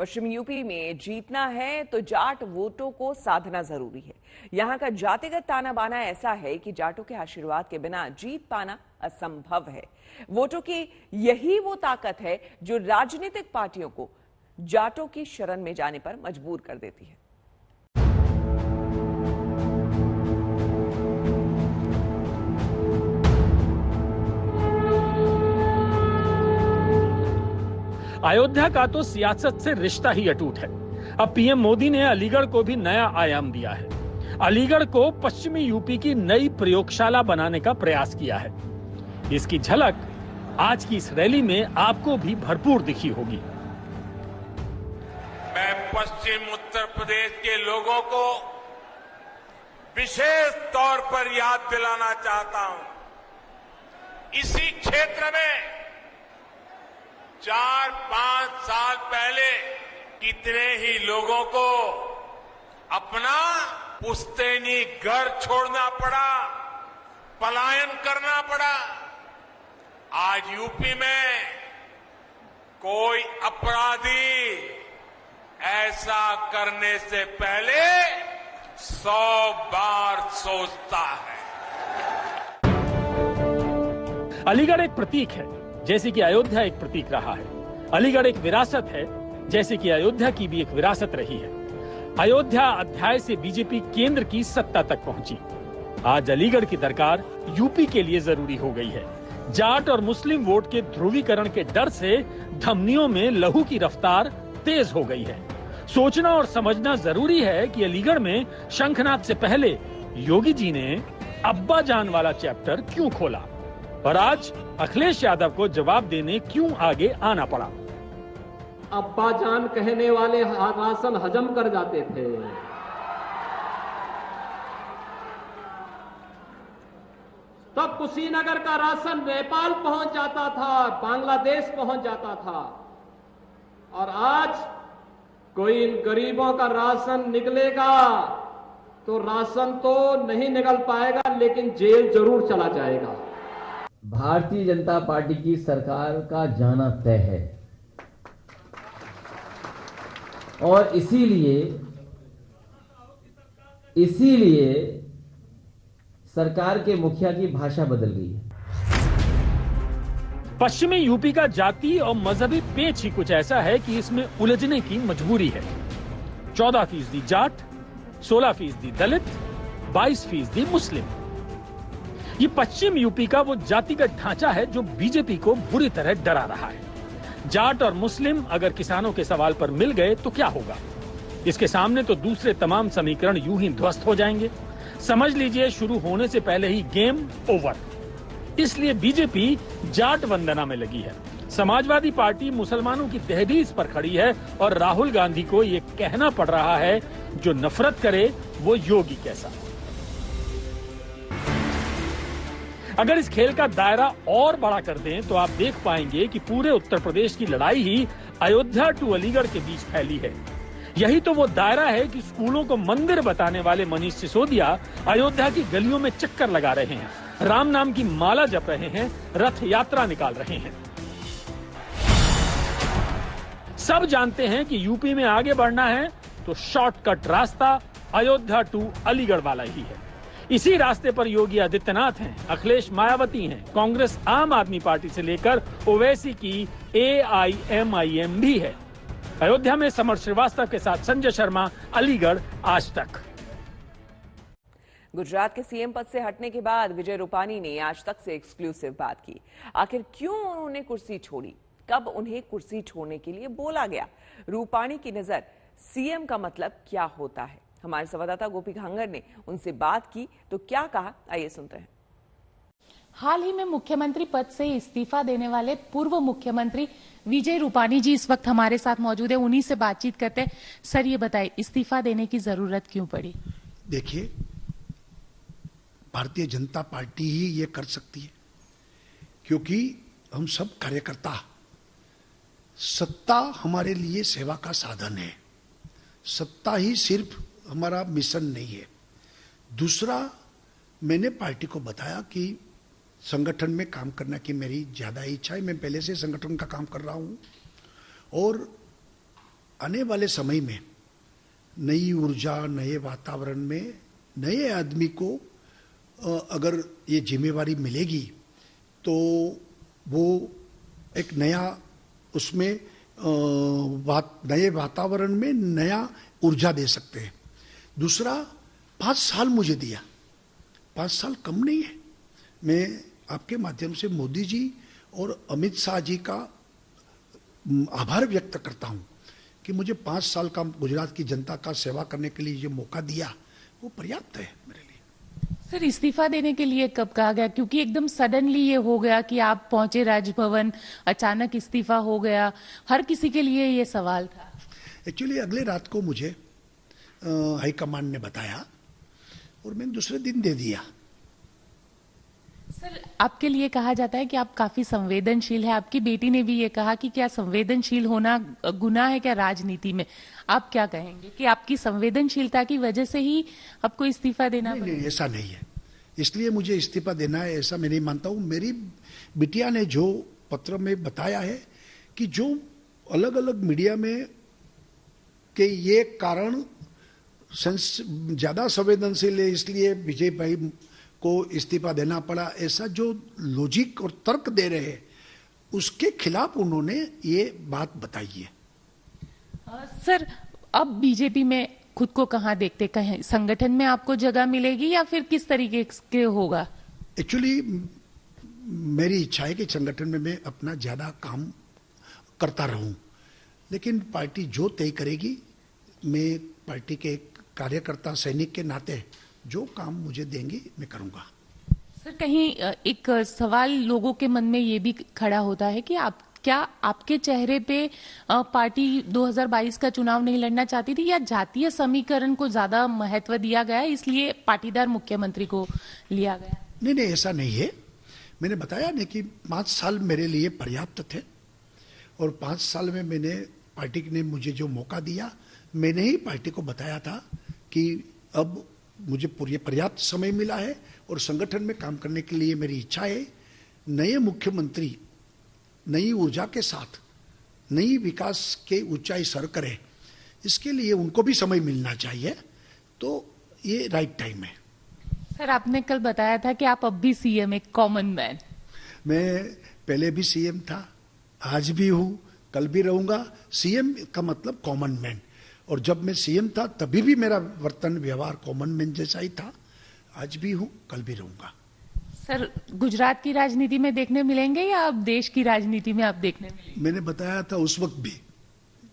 पश्चिमी यूपी में जीतना है तो जाट वोटों को साधना जरूरी है। यहां का जातिगत ताना बाना ऐसा है कि जाटों के आशीर्वाद के बिना जीत पाना असंभव है। वोटों की यही वो ताकत है जो राजनीतिक पार्टियों को जाटों की शरण में जाने पर मजबूर कर देती है। अयोध्या का तो सियासत से रिश्ता ही अटूट है। अब पीएम मोदी ने अलीगढ़ को भी नया आयाम दिया है। अलीगढ़ को पश्चिमी यूपी की नई प्रयोगशाला बनाने का प्रयास किया है। इसकी झलक आज की इस रैली में आपको भी भरपूर दिखी होगी। मैं पश्चिम उत्तर प्रदेश के लोगों को विशेष तौर पर याद दिलाना चाहता हूं। इसी क्षेत्र में 4-5 साल पहले कितने ही लोगों को अपना पुश्तैनी घर छोड़ना पड़ा, पलायन करना पड़ा। आज यूपी में कोई अपराधी ऐसा करने से पहले 100 बार सोचता है। अलीगढ़ एक प्रतीक है, जैसे कि अयोध्या एक प्रतीक रहा है। अलीगढ़ एक विरासत है, जैसे कि अयोध्या की भी एक विरासत रही है। अयोध्या अध्याय से बीजेपी केंद्र की सत्ता तक पहुंची। आज अलीगढ़ की दरकार यूपी के लिए जरूरी हो गई है। जाट और मुस्लिम वोट के ध्रुवीकरण के डर से धमनियों में लहू की रफ्तार तेज हो गई है। सोचना और समझना जरूरी है कि अलीगढ़ में शंखनाद से पहले योगी जी ने अब्बा जान वाला चैप्टर क्यों खोला और आज अखिलेश यादव को जवाब देने क्यों आगे आना पड़ा। अब्बा जान कहने वाले राशन हजम कर जाते थे। तब कुशीनगर का राशन नेपाल पहुंच जाता था, बांग्लादेश पहुंच जाता था। और आज कोई इन गरीबों का राशन निकलेगा तो राशन तो नहीं निकल पाएगा, लेकिन जेल जरूर चला जाएगा। भारतीय जनता पार्टी की सरकार का जाना तय है और इसीलिए सरकार के मुखिया की भाषा बदल गई है। पश्चिमी यूपी का जाति और मजहबी पेच ही कुछ ऐसा है कि इसमें उलझने की मजबूरी है। 14% जाट, 16% दलित, 22% मुस्लिम। ये पश्चिम यूपी का वो जातिगत ढांचा है जो बीजेपी को बुरी तरह डरा रहा है। जाट और मुस्लिम अगर किसानों के सवाल पर मिल गए तो क्या होगा? इसके सामने तो दूसरे तमाम समीकरण यूं ही ध्वस्त हो जाएंगे। समझ लीजिए शुरू होने से पहले ही गेम ओवर। इसलिए बीजेपी जाट वंदना में लगी है। समाजवादी पार्टी मुसलमानों की तहदीस पर खड़ी है और राहुल गांधी को ये कहना पड़ रहा है जो नफरत करे वो योगी कैसा। अगर इस खेल का दायरा और बड़ा कर दें तो आप देख पाएंगे कि पूरे उत्तर प्रदेश की लड़ाई ही अयोध्या टू अलीगढ़ के बीच फैली है। यही तो वो दायरा है कि स्कूलों को मंदिर बताने वाले मनीष सिसोदिया अयोध्या की गलियों में चक्कर लगा रहे हैं, राम नाम की माला जप रहे हैं, रथ यात्रा निकाल रहे हैं। सब जानते हैं कि यूपी में आगे बढ़ना है तो शॉर्टकट रास्ता अयोध्या टू अलीगढ़ वाला ही है। इसी रास्ते पर योगी आदित्यनाथ हैं, अखिलेश मायावती हैं, कांग्रेस आम आदमी पार्टी से लेकर ओवैसी की AIMIM भी है। अयोध्या में समर श्रीवास्तव के साथ संजय शर्मा, अलीगढ़ आज तक। गुजरात के सीएम पद से हटने के बाद विजय रूपानी ने आज तक से एक्सक्लूसिव बात की। आखिर क्यों उन्होंने कुर्सी छोड़ी, कब उन्हें कुर्सी छोड़ने के लिए बोला गया, रूपानी की नजर सीएम का मतलब क्या होता है। हमारे संवाददाता गोपी घांगर ने उनसे बात की तो क्या कहा, आइए सुनते हैं। हाल ही में मुख्यमंत्री पद से इस्तीफा देने वाले पूर्व मुख्यमंत्री विजय रूपानी जी इस वक्त हमारे साथ मौजूद है। उन्हीं से बातचीत करते हैं। सर ये बताइए, इस्तीफा देने की जरूरत क्यों पड़ी? देखिए, भारतीय जनता पार्टी ही ये कर सकती है, क्योंकि हम सब कार्यकर्ता, सत्ता हमारे लिए सेवा का साधन है। सत्ता ही सिर्फ हमारा मिशन नहीं है। दूसरा, मैंने पार्टी को बताया कि संगठन में काम करने की मेरी ज्यादा इच्छा है। मैं पहले से संगठन का काम कर रहा हूं और आने वाले समय में नई ऊर्जा, नए वातावरण में नए आदमी को अगर ये जिम्मेवारी मिलेगी तो वो एक नया उसमें नए वातावरण में नया ऊर्जा दे सकते हैं। दूसरा, 5 साल मुझे दिया, 5 साल कम नहीं है। मैं आपके माध्यम से मोदी जी और अमित शाह जी का आभार व्यक्त करता हूं कि मुझे 5 साल का गुजरात की जनता का सेवा करने के लिए जो मौका दिया वो पर्याप्त है मेरे लिए। सर, इस्तीफा देने के लिए कब कहा गया? क्योंकि एकदम सडनली ये हो गया कि आप पहुंचे राजभवन, अचानक इस्तीफा हो गया, हर किसी के लिए ये सवाल था। एक्चुअली अगले रात को मुझे हाईकमान ने बताया और मैंने दूसरे दिन दे दिया। सर, आपके लिए कहा जाता है कि आप काफी संवेदनशील है। आपकी बेटी ने भी ये कहा कि क्या संवेदनशील होना गुनाह है क्या राजनीति में? आप क्या कहेंगे कि आपकी संवेदनशीलता की वजह से ही आपको इस्तीफा देना पड़ा? नहीं, ऐसा नहीं है। इसलिए मुझे इस्तीफा देना है ऐसा मैं नहीं मानता हूं। मेरी बिटिया ने जो पत्र में बताया है कि जो अलग अलग मीडिया में कि ये कारण ज्यादा संवेदनशील है इसलिए विजय भाई को इस्तीफा देना पड़ा, ऐसा जो लॉजिक और तर्क दे रहे हैं उसके खिलाफ उन्होंने ये बात बताई है। सर, अब बीजेपी में खुद को कहां देखते? कहें संगठन में आपको जगह मिलेगी या फिर किस तरीके के होगा? एक्चुअली मेरी इच्छा है कि संगठन में मैं अपना ज्यादा काम करता रहूं, लेकिन पार्टी जो तय करेगी, मैं पार्टी के एक कार्यकर्ता सैनिक के नाते जो काम मुझे देंगे मैं करूंगा। सर, कहीं एक सवाल लोगों के मन में ये भी खड़ा होता है कि क्या आपके चेहरे पे पार्टी 2022 का चुनाव नहीं लड़ना चाहती थी या जातीय समीकरण को ज्यादा महत्व दिया गया इसलिए पाटीदार मुख्यमंत्री को लिया गया? नहीं, ऐसा नहीं है। मैंने बताया नहीं कि 5 साल मेरे लिए पर्याप्त थे और 5 साल में मैंने पार्टी ने मुझे जो मौका दिया, मैंने ही पार्टी को बताया था कि अब मुझे पूरी पर्याप्त समय मिला है और संगठन में काम करने के लिए मेरी इच्छा है। नए मुख्यमंत्री नई ऊर्जा के साथ नई विकास के ऊंचाई सर करें, इसके लिए उनको भी समय मिलना चाहिए, तो ये राइट टाइम है। सर, आपने कल बताया था कि आप अब भी सीएम, एक कॉमन मैन। मैं पहले भी सीएम था, आज भी हूं, कल भी रहूंगा। सीएम का मतलब कॉमन मैन, और जब मैं सीएम था तभी भी मेरा वर्तन व्यवहार कॉमन मैन जैसा ही था। आज भी हूं, कल भी रहूंगा। सर, गुजरात की राजनीति में देखने मिलेंगे या अब देश की राजनीति में आप देखने मिलेंगे? मैंने बताया था उस वक्त भी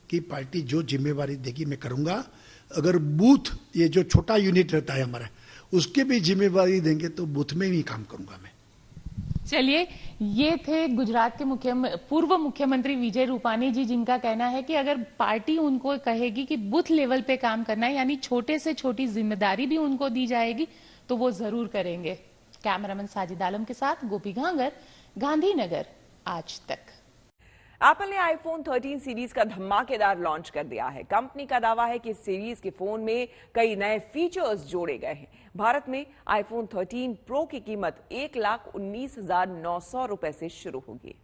कि पार्टी जो जिम्मेवारी देगी मैं करूंगा। अगर बूथ, ये जो छोटा यूनिट रहता है हमारा, उसके भी जिम्मेवारी देंगे तो बूथ में ही काम करूंगा मैं। चलिए, ये थे गुजरात के पूर्व मुख्यमंत्री विजय रूपानी जी, जिनका कहना है कि अगर पार्टी उनको कहेगी कि बूथ लेवल पे काम करना है, यानी छोटे से छोटी जिम्मेदारी भी उनको दी जाएगी, तो वो जरूर करेंगे। कैमरामैन साजिद आलम के साथ गोपी घांगर, गांधीनगर, आज तक। एप्पल ने आईफोन 13 सीरीज का धमाकेदार लॉन्च कर दिया है। कंपनी का दावा है कि इस सीरीज के फोन में कई नए फीचर्स जोड़े गए हैं। भारत में आईफोन 13 प्रो की कीमत 1,19,900 रुपए से शुरू होगी।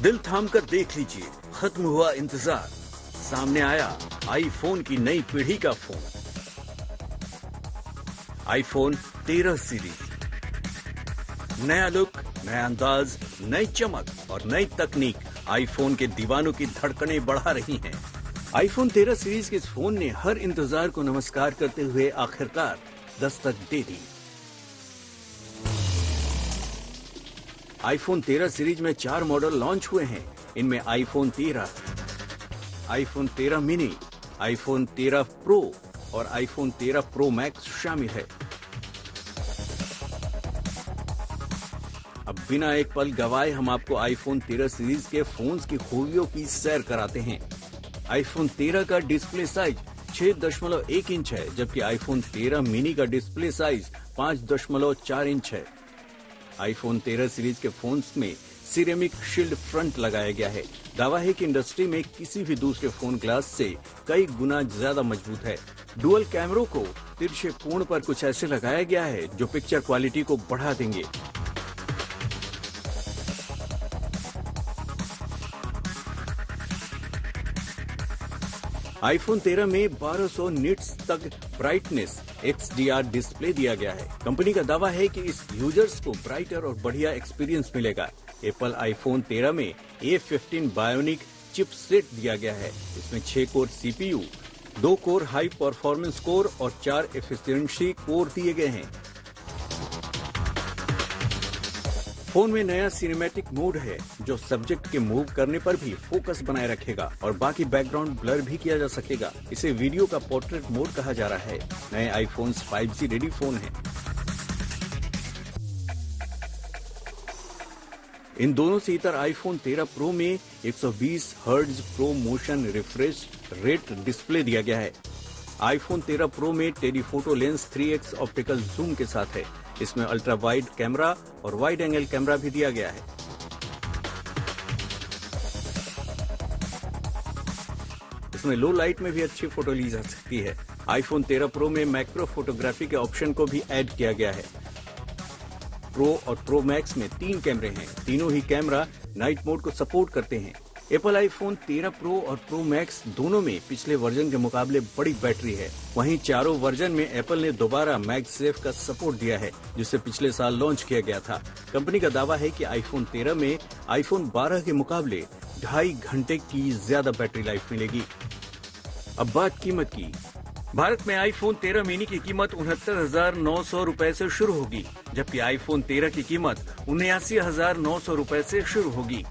दिल थाम कर देख लीजिए, खत्म हुआ इंतजार। सामने आया आईफोन की नई पीढ़ी का फोन, आईफोन 13 सीरीज। नया लुक, नया अंदाज, नई चमक और नई तकनीक आईफोन के दीवानों की धड़कनें बढ़ा रही हैं। आईफोन 13 सीरीज के इस फोन ने हर इंतजार को नमस्कार करते हुए आखिरकार दस्तक दे दी। आईफोन 13 सीरीज में 4 मॉडल लॉन्च हुए हैं। इनमें iPhone 13, iPhone 13 mini, iPhone 13 pro और आईफोन 13 प्रो मैक्स शामिल है। अब बिना एक पल गवाए हम आपको आईफोन 13 सीरीज के फोन्स की खूबियों की सैर कराते हैं। आईफोन 13 का डिस्प्ले साइज 6.1 इंच है, जबकि आईफोन 13 मिनी का डिस्प्ले साइज 5.4 इंच है। आईफोन 13 सीरीज के फोन्स में सिरेमिक शील्ड फ्रंट लगाया गया है। दावा है कि इंडस्ट्री में किसी भी दूसरे फोन ग्लास से कई गुना ज्यादा मजबूत है। डुअल कैमरों को तिरछे कोण पर कुछ ऐसे लगाया गया है जो पिक्चर क्वालिटी को बढ़ा देंगे। आईफोन 13 में 1200 निट्स तक ब्राइटनेस XDR डिस्प्ले दिया गया है। कंपनी का दावा है कि इस यूजर्स को ब्राइटर और बढ़िया एक्सपीरियंस मिलेगा। एप्पल आईफोन 13 में A15 बायोनिक चिपसेट दिया गया है। इसमें 6 core CPU, 2 core high performance core और 4 एफिशिएंसी कोर दिए गए हैं। फोन में नया सिनेमैटिक मोड है जो सब्जेक्ट के मूव करने पर भी फोकस बनाए रखेगा और बाकी बैकग्राउंड ब्लर भी किया जा सकेगा। इसे वीडियो का पोर्ट्रेट मोड कहा जा रहा है। नए आईफोन्स 5G रेडी फोन हैं। इन दोनों से इतर आईफोन 13 प्रो में 120 hertz pro motion refresh rate display दिया गया है। आईफोन 13 प्रो में telephoto lens 3x optical zoom के साथ है। इसमें अल्ट्रा वाइड कैमरा और वाइड एंगल कैमरा भी दिया गया है। इसमें लो लाइट में भी अच्छी फोटो ली जा सकती है। आईफोन 13 प्रो में मैक्रो फोटोग्राफी के ऑप्शन को भी ऐड किया गया है। प्रो और प्रो मैक्स में 3 कैमरे हैं। तीनों ही कैमरा नाइट मोड को सपोर्ट करते हैं। एप्पल आईफोन 13 प्रो और प्रो मैक्स दोनों में पिछले वर्जन के मुकाबले बड़ी बैटरी है। वहीं चारों वर्जन में एप्पल ने दोबारा मैगसेफ का सपोर्ट दिया है, जिसे पिछले साल लॉन्च किया गया था। कंपनी का दावा है कि आईफोन 13 में आईफोन 12 के मुकाबले 2.5 घंटे की ज्यादा बैटरी लाइफ मिलेगी। अब बात कीमत की। भारत में आईफोन 13 मिनी की कीमत 69,900 रुपए से शुरू होगी, जबकि आईफोन 13 की कीमत 79,900 रुपए से शुरू होगी।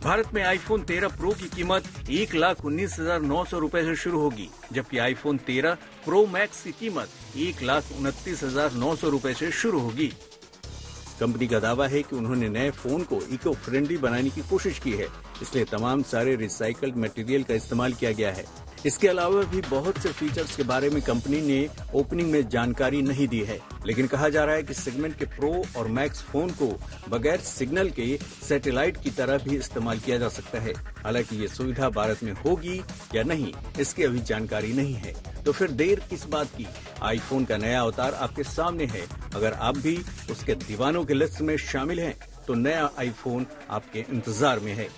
भारत में आईफोन 13 प्रो की कीमत 1,19,900 रुपए से शुरू होगी, जबकि आईफोन 13 प्रो मैक्स की कीमत 1,29,900 रुपए से शुरू होगी। कंपनी का दावा है कि उन्होंने नए फोन को इको फ्रेंडली बनाने की कोशिश की है, इसलिए तमाम सारे रिसाइकल्ड मटेरियल का इस्तेमाल किया गया है। इसके अलावा भी बहुत से फीचर्स के बारे में कंपनी ने ओपनिंग में जानकारी नहीं दी है, लेकिन कहा जा रहा है कि सेगमेंट के प्रो और मैक्स फोन को बगैर सिग्नल के सैटेलाइट की तरह भी इस्तेमाल किया जा सकता है। हालांकि ये सुविधा भारत में होगी या नहीं, इसकी अभी जानकारी नहीं है। तो फिर देर किस बात की? आईफोन का नया अवतार आपके सामने है। अगर आप भी उसके दीवानों के लिस्ट में शामिल हैं, तो नया आईफोन आपके इंतजार में है।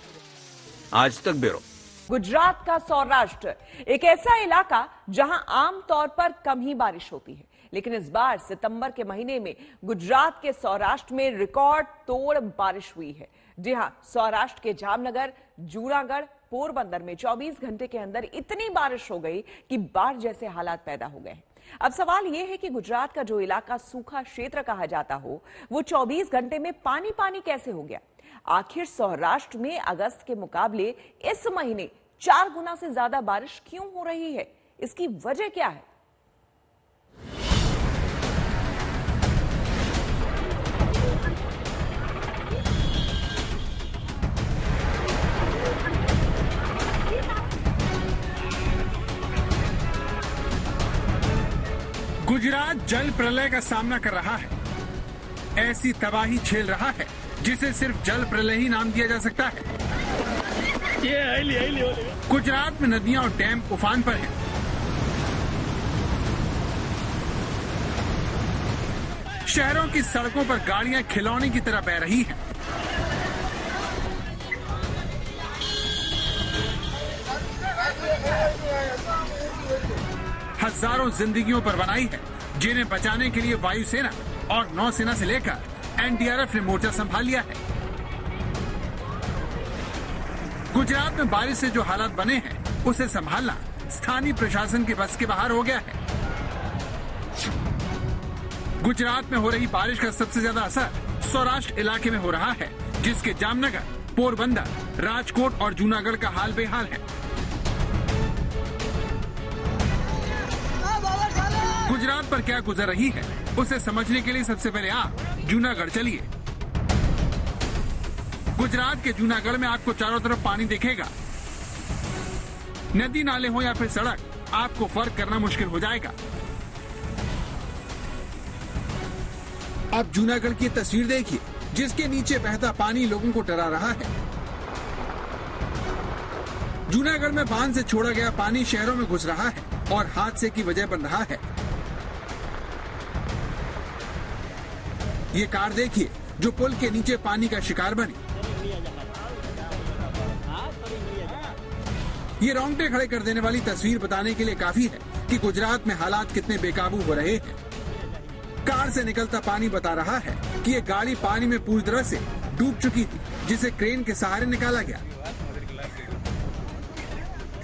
आज तक ब्यूरो। गुजरात का सौराष्ट्र एक ऐसा इलाका जहां आमतौर पर कम ही बारिश होती है, लेकिन इस बार सितंबर के महीने में गुजरात के सौराष्ट्र में रिकॉर्ड तोड़ बारिश हुई है। जी हां, सौराष्ट्र के जामनगर, जूनागढ़, पोरबंदर में 24 घंटे के अंदर इतनी बारिश हो गई कि बाढ़ जैसे हालात पैदा हो गए। अब सवाल यह है कि गुजरात का जो इलाका सूखा क्षेत्र कहा जाता हो, वो 24 घंटे में पानी पानी कैसे हो गया? आखिर सौराष्ट्र में अगस्त के मुकाबले इस महीने 4 गुना से ज्यादा बारिश क्यों हो रही है? इसकी वजह क्या है? गुजरात जल प्रलय का सामना कर रहा है। ऐसी तबाही झेल रहा है जिसे सिर्फ जल प्रलय ही नाम दिया जा सकता है। गुजरात में नदियां और डैम उफान पर हैं। शहरों की सड़कों पर गाड़ियां खिलौने की तरह बह रही हैं। हजारों जिंदगियों पर बनाई है, जिन्हें बचाने के लिए वायुसेना और नौसेना से लेकर एनडीआरएफ ने मोर्चा संभाल लिया है। गुजरात में बारिश से जो हालात बने हैं, उसे संभालना स्थानीय प्रशासन के बस के बाहर हो गया है। गुजरात में हो रही बारिश का सबसे ज्यादा असर सौराष्ट्र इलाके में हो रहा है, जिसके जामनगर, पोरबंदर, राजकोट और जूनागढ़ का हाल बेहाल है। गुजरात पर क्या गुजर रही है, उसे समझने के लिए सबसे पहले आप जूनागढ़ चलिए। गुजरात के जूनागढ़ में आपको चारों तरफ पानी दिखेगा। नदी नाले हो या फिर सड़क, आपको फर्क करना मुश्किल हो जाएगा। आप जूनागढ़ की तस्वीर देखिए, जिसके नीचे बहता पानी लोगों को डरा रहा है। जूनागढ़ में बांध से छोड़ा गया पानी शहरों में घुस रहा है और हादसे की वजह बन रहा है। ये कार देखिए जो पुल के नीचे पानी का शिकार बनी। ये रोंगटे खड़े कर देने वाली तस्वीर बताने के लिए काफी है कि गुजरात में हालात कितने बेकाबू हो रहे हैं। कार से निकलता पानी बता रहा है कि ये गाड़ी पानी में पूरी तरह से डूब चुकी थी, जिसे क्रेन के सहारे निकाला गया।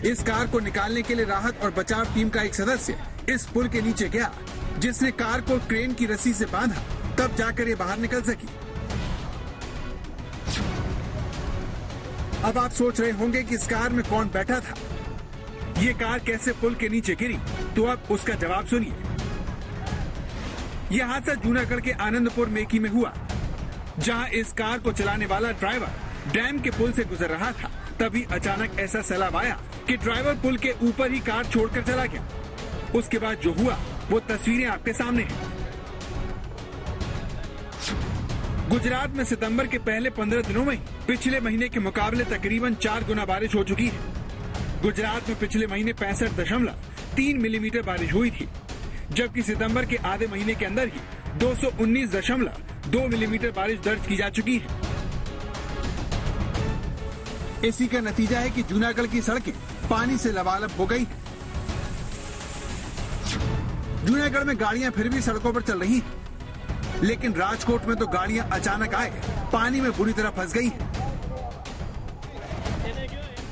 इस कार को निकालने के लिए राहत और बचाव टीम का एक सदस्य इस पुल के नीचे गया, जिसने कार को क्रेन की रस्सी से बांधा, तब जाकर ये बाहर निकल सकी। अब आप सोच रहे होंगे कि इस कार में कौन बैठा था, ये कार कैसे पुल के नीचे गिरी, तो अब उसका जवाब सुनिए। यह हादसा जूनागढ़ के आनंदपुर मेकी में हुआ, जहां इस कार को चलाने वाला ड्राइवर डैम के पुल से गुजर रहा था। तभी अचानक ऐसा सैलाब आया कि ड्राइवर पुल के ऊपर ही कार छोड़कर चला गया। उसके बाद जो हुआ वो तस्वीरें आपके सामने हैं। गुजरात में सितंबर के पहले 15 दिनों में पिछले महीने के मुकाबले तकरीबन 4 गुना बारिश हो चुकी है। गुजरात में पिछले महीने 65.3 मिलीमीटर बारिश हुई थी, जबकि सितंबर के आधे महीने के अंदर ही 219.2 मिलीमीटर बारिश दर्ज की जा चुकी है। इसी का नतीजा है कि जूनागढ़ की सड़कें पानी से लबालब हो गई हैं। जूनागढ़ में गाड़ियां फिर भी सड़कों पर चल रही हैं, लेकिन राजकोट में तो गाड़ियां अचानक आए पानी में बुरी तरह फंस गई हैं।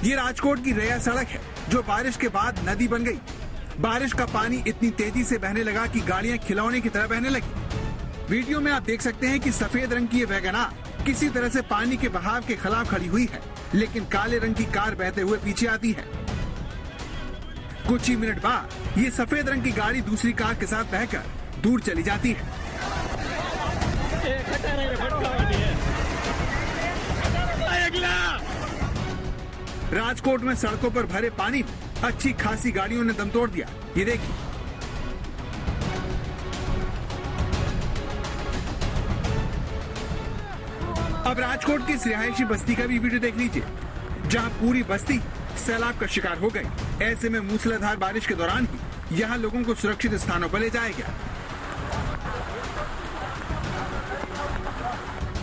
ये राजकोट की रेया सड़क है जो बारिश के बाद नदी बन गई। बारिश का पानी इतनी तेजी से बहने लगा कि गाड़ियां खिलौने की तरह बहने लगी। वीडियो में आप देख सकते हैं कि सफेद रंग की ये वैगनआर किसी तरह से पानी के बहाव के खिलाफ खड़ी हुई है, लेकिन काले रंग की कार बहते हुए पीछे आती है। कुछ ही मिनट बाद ये सफेद रंग की गाड़ी दूसरी कार के साथ बहकर दूर चली जाती है। राजकोट में सड़कों पर भरे पानी में अच्छी खासी गाड़ियों ने दम तोड़ दिया। ये देखिए, अब राजकोट की इस रिहायशी बस्ती का भी वीडियो देख लीजिए, जहां पूरी बस्ती सैलाब का शिकार हो गई। ऐसे में मूसलाधार बारिश के दौरान ही यहां लोगों को सुरक्षित स्थानों पर ले जाया गया।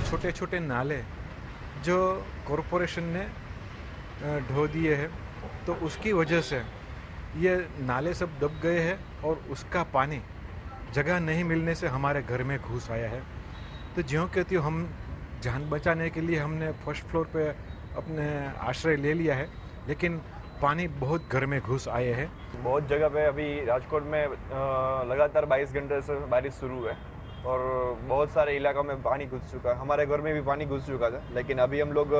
छोटे छोटे नाले जो कॉरपोरेशन ने ढो दिए हैं, तो उसकी वजह से ये नाले सब दब गए हैं और उसका पानी जगह नहीं मिलने से हमारे घर में घुस आया है। तो ज्यों कहती हूँ, हम जान बचाने के लिए हमने फर्स्ट फ्लोर पे अपने आश्रय ले लिया है, लेकिन पानी बहुत घर में घुस आए हैं। बहुत जगह पे अभी राजकोट में लगातार 22 घंटे से बारिश शुरू है और बहुत सारे इलाकों में पानी घुस चुका है। हमारे घर में भी पानी घुस चुका था, लेकिन अभी हम लोग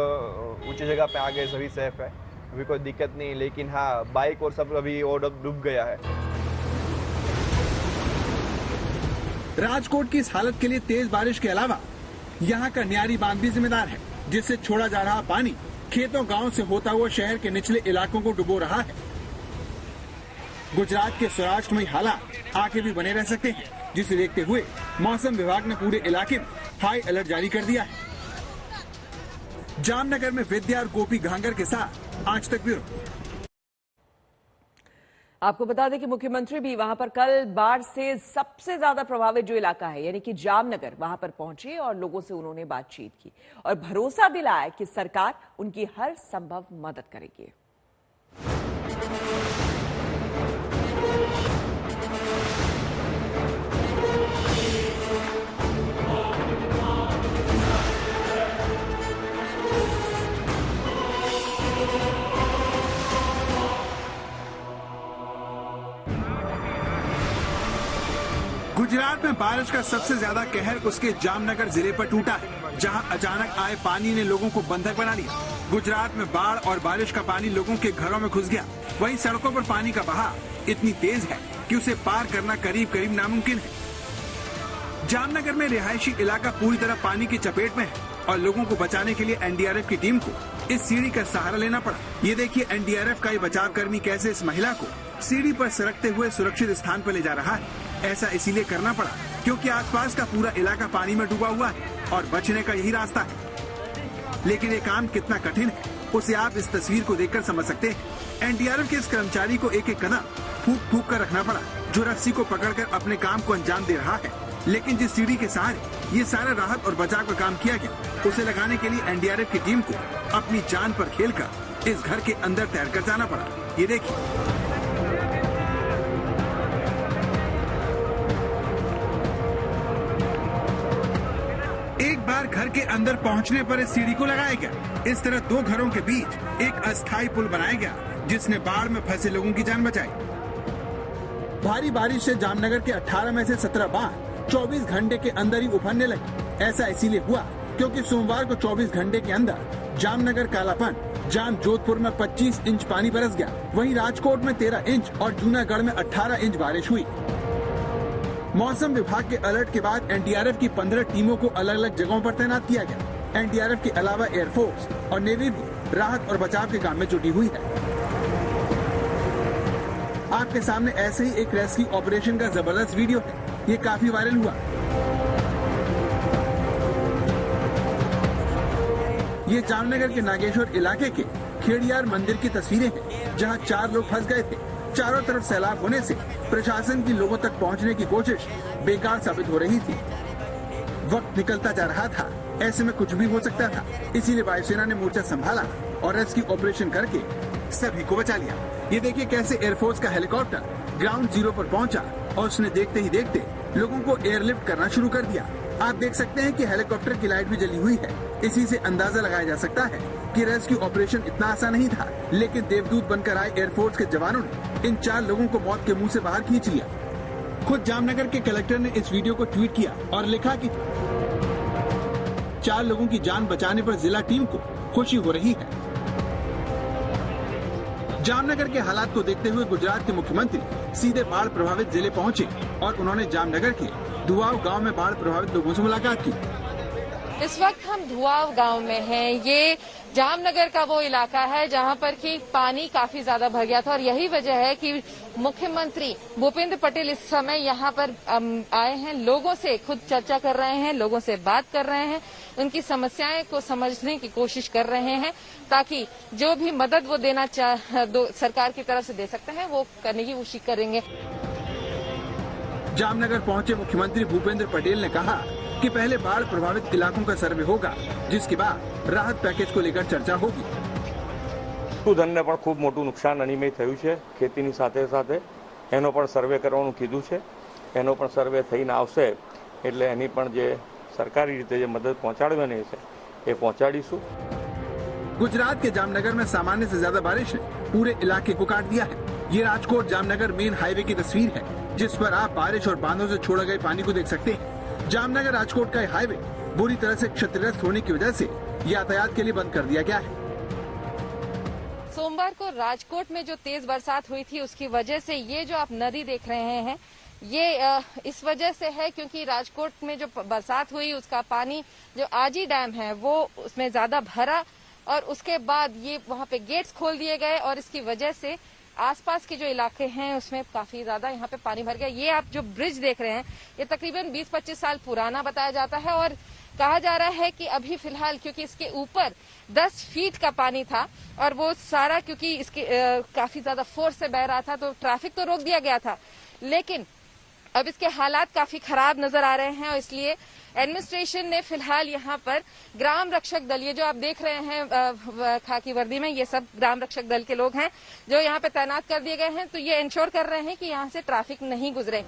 ऊंची जगह पे आ गए, सभी सेफ है, अभी कोई दिक्कत नहीं। लेकिन हाँ, बाइक और सब अभी और डूब गया है। राजकोट की इस हालत के लिए तेज बारिश के अलावा यहाँ का न्यारी बांध भी जिम्मेदार है, जिससे छोड़ा जा रहा पानी खेतों गांव से होता हुआ शहर के निचले इलाकों को डुबो रहा है। गुजरात के सौराष्ट्र हालात आगे भी बने रह सकते हैं, जिसे देखते हुए मौसम विभाग ने पूरे इलाके में हाई अलर्ट जारी कर दिया है। जामनगर में विद्या और गोपी घांगर के साथ आज तक ब्यूरो। आपको बता दें कि मुख्यमंत्री भी वहां पर कल बाढ़ से सबसे ज्यादा प्रभावित जो इलाका है यानी कि जामनगर, वहां पर पहुंचे और लोगों से उन्होंने बातचीत की और भरोसा दिलाया कि सरकार उनकी हर संभव मदद करेगी। गुजरात में बारिश का सबसे ज्यादा कहर उसके जामनगर जिले पर टूटा है, जहां अचानक आए पानी ने लोगों को बंधक बना लिया। गुजरात में बाढ़ और बारिश का पानी लोगों के घरों में घुस गया। वहीं सड़कों पर पानी का बहाव इतनी तेज है कि उसे पार करना करीब करीब नामुमकिन है। जामनगर में रिहायशी इलाका पूरी तरह पानी की चपेट में है और लोगों को बचाने के लिए एनडीआरएफ की टीम को इस सीढ़ी का सहारा लेना पड़ा। ये देखिए एनडीआरएफ का ये बचाव कर्मी कैसे इस महिला को सीढ़ी पर सरकते हुए सुरक्षित स्थान पर ले जा रहा है। ऐसा इसीलिए करना पड़ा क्योंकि आसपास का पूरा इलाका पानी में डूबा हुआ है और बचने का यही रास्ता है। लेकिन ये काम कितना कठिन है उसे आप इस तस्वीर को देखकर समझ सकते हैं। एनडीआरएफ के इस कर्मचारी को एक एक कदम फूंक फूंक कर रखना पड़ा, जो रस्सी को पकड़कर अपने काम को अंजाम दे रहा है। लेकिन जिस सीढ़ी के सहारे ये सारा राहत और बचाव का काम किया गया, उसे लगाने के लिए एनडीआरएफ की टीम को अपनी जान पर खेलकर इस घर के अंदर तैरकर जाना पड़ा। ये देखिए, एक बार घर के अंदर पहुंचने पर इस सीढ़ी को लगाया गया। इस तरह दो घरों के बीच एक अस्थायी पुल बनाया गया, जिसने बाढ़ में फंसे लोगों की जान बचाई। भारी बारिश से जामनगर के 18 में से 17 बांध 24 घंटे के अंदर ही उफरने लगे। ऐसा इसीलिए हुआ क्योंकि सोमवार को 24 घंटे के अंदर जामनगर, कालापन, जाम जोधपुर में 25 इंच पानी बरस गया। वहीं राजकोट में 13 इंच और जूनागढ़ में 18 इंच बारिश हुई। मौसम विभाग के अलर्ट के बाद एनडीआरएफ की 15 टीमों को अलग अलग जगहों पर तैनात किया गया। एनडीआरएफ के अलावा एयरफोर्स और नेवी भी राहत और बचाव के काम में जुटी हुई है। आपके सामने ऐसे ही एक रेस्क्यू ऑपरेशन का जबरदस्त वीडियो है। ये काफी वायरल हुआ। ये जामनगर के नागेश्वर इलाके के खेड़ियार मंदिर की तस्वीरें हैं, जहां 4 लोग फंस गए थे। चारों तरफ सैलाब होने से प्रशासन की लोगों तक पहुंचने की कोशिश बेकार साबित हो रही थी। वक्त निकलता जा रहा था, ऐसे में कुछ भी हो सकता था। इसीलिए वायुसेना ने मोर्चा संभाला और रेस्क्यू ऑपरेशन करके सभी को बचा लिया। ये देखिए कैसे एयरफोर्स का हेलीकॉप्टर ग्राउंड जीरो पर पहुंचा और उसने देखते ही देखते लोगों को एयरलिफ्ट करना शुरू कर दिया। आप देख सकते हैं कि हेलीकॉप्टर की लाइट भी जली हुई है। इसी से अंदाजा लगाया जा सकता है कि रेस्क्यू ऑपरेशन इतना आसान नहीं था, लेकिन देवदूत बनकर आए एयरफोर्स के जवानों ने इन 4 लोगों को मौत के मुंह से बाहर खींच लिया। खुद जामनगर के कलेक्टर ने इस वीडियो को ट्वीट किया और लिखा कि 4 लोगों की जान बचाने पर जिला टीम को खुशी हो रही है। जामनगर के हालात को देखते हुए गुजरात के मुख्यमंत्री सीधे बाढ़ प्रभावित जिले पहुंचे और उन्होंने जामनगर के धुआव गांव में बाढ़ प्रभावित लोगों से मुलाकात की। इस वक्त हम धुआव गांव में हैं। ये जामनगर का वो इलाका है जहां पर कि पानी काफी ज्यादा भर गया था और यही वजह है कि मुख्यमंत्री भूपेंद्र पटेल इस समय यहां पर आए हैं, लोगों से खुद चर्चा कर रहे हैं, लोगों से बात कर रहे हैं, उनकी समस्याएं को समझने की कोशिश कर रहे हैं ताकि जो भी मदद वो देना सरकार की तरफ से दे सकते हैं वो करने की कोशिश करेंगे। जामनगर पहुंचे मुख्यमंत्री भूपेंद्र पटेल ने कहा कि पहले बाढ़ प्रभावित इलाकों का सर्वे होगा, जिसके बाद राहत पैकेज को लेकर चर्चा होगी। પશુધનને પણ ખૂબ મોટું નુકસાન અનિમય થયું છે। ખેતીની સાથે સાથે એનો પણ સર્વે કરવાનું કીધું છે। એનો પણ સર્વે થઈને આવશે એટલે એની પણ જે સરકારી રીતે જે મદદ પહોંચાડવાની છે એ પહોંચાડીશું। गुजरात के जामनगर में सामान्य से ज्यादा बारिश ने पूरे इलाके को काट दिया है। ये राजकोट जामनगर मेन हाईवे की तस्वीर है, जिस पर आप बारिश और बांधों से छोड़े गए पानी को देख सकते हैं। जामनगर राजकोट का हाईवे बुरी तरह से क्षतिग्रस्त होने की वजह से यातायात के लिए बंद कर दिया गया है। सोमवार को राजकोट में जो तेज बरसात हुई थी उसकी वजह से ये जो आप नदी देख रहे हैं ये इस वजह से है क्योंकि राजकोट में जो बरसात हुई उसका पानी जो आजी डैम है वो उसमें ज्यादा भरा और उसके बाद ये वहां पे गेट्स खोल दिए गए और इसकी वजह से आसपास के जो इलाके हैं उसमें काफी ज्यादा यहाँ पे पानी भर गया। ये आप जो ब्रिज देख रहे हैं ये तकरीबन 20-25 साल पुराना बताया जाता है और कहा जा रहा है कि अभी फिलहाल क्योंकि इसके ऊपर 10 फीट का पानी था और वो सारा क्योंकि इसके काफी ज्यादा फोर्स से बह रहा था तो ट्रैफिक तो रोक दिया गया था, लेकिन अब इसके हालात काफी खराब नजर आ रहे हैं और इसलिए एडमिनिस्ट्रेशन ने फिलहाल यहाँ पर ग्राम रक्षक दल, ये जो आप देख रहे हैं खाकी वर्दी में, ये सब ग्राम रक्षक दल के लोग हैं जो यहाँ पे तैनात कर दिए गए हैं। तो ये इंश्योर कर रहे हैं कि यहाँ से ट्रैफिक नहीं गुजरे।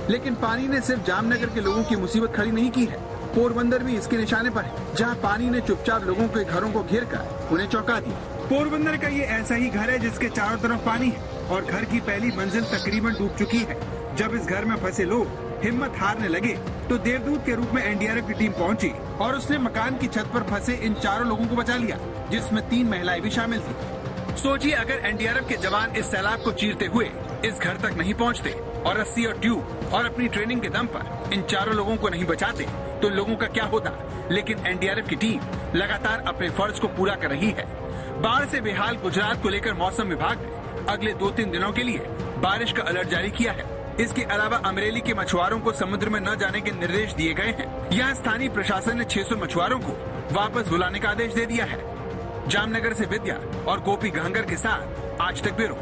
लेकिन पानी ने सिर्फ जामनगर के लोगों की मुसीबत खड़ी नहीं की है, पोरबंदर भी इसके निशाने पर है, जहाँ पानी ने चुपचाप लोगों के घरों को घेर कर उन्हें चौंका दिया। पोरबंदर का ये ऐसा ही घर है जिसके चारों तरफ पानी है और घर की पहली मंजिल तकरीबन डूब चुकी है। जब इस घर में फंसे लोग हिम्मत हारने लगे तो देवदूत के रूप में एनडीआरएफ की टीम पहुंची और उसने मकान की छत पर फंसे इन 4 लोगों को बचा लिया, जिसमें 3 महिलाएं भी शामिल थी। सोचिए अगर एनडीआरएफ के जवान इस सैलाब को चीरते हुए इस घर तक नहीं पहुंचते और रस्सी और ट्यूब और अपनी ट्रेनिंग के दम पर इन 4 लोगों को नहीं बचाते तो लोगों का क्या होता। लेकिन एनडीआरएफ की टीम लगातार अपने फर्ज को पूरा कर रही है। बाढ़ से बेहाल गुजरात को लेकर मौसम विभाग ने अगले 2-3 दिनों के लिए बारिश का अलर्ट जारी किया है। इसके अलावा अमरेली के मछुआरों को समुद्र में न जाने के निर्देश दिए गए हैं। यहाँ स्थानीय प्रशासन ने 600 मछुआरों को वापस बुलाने का आदेश दे दिया है। जामनगर से विद्या और गोपी गहंगर के साथ आज तक ब्यूरो।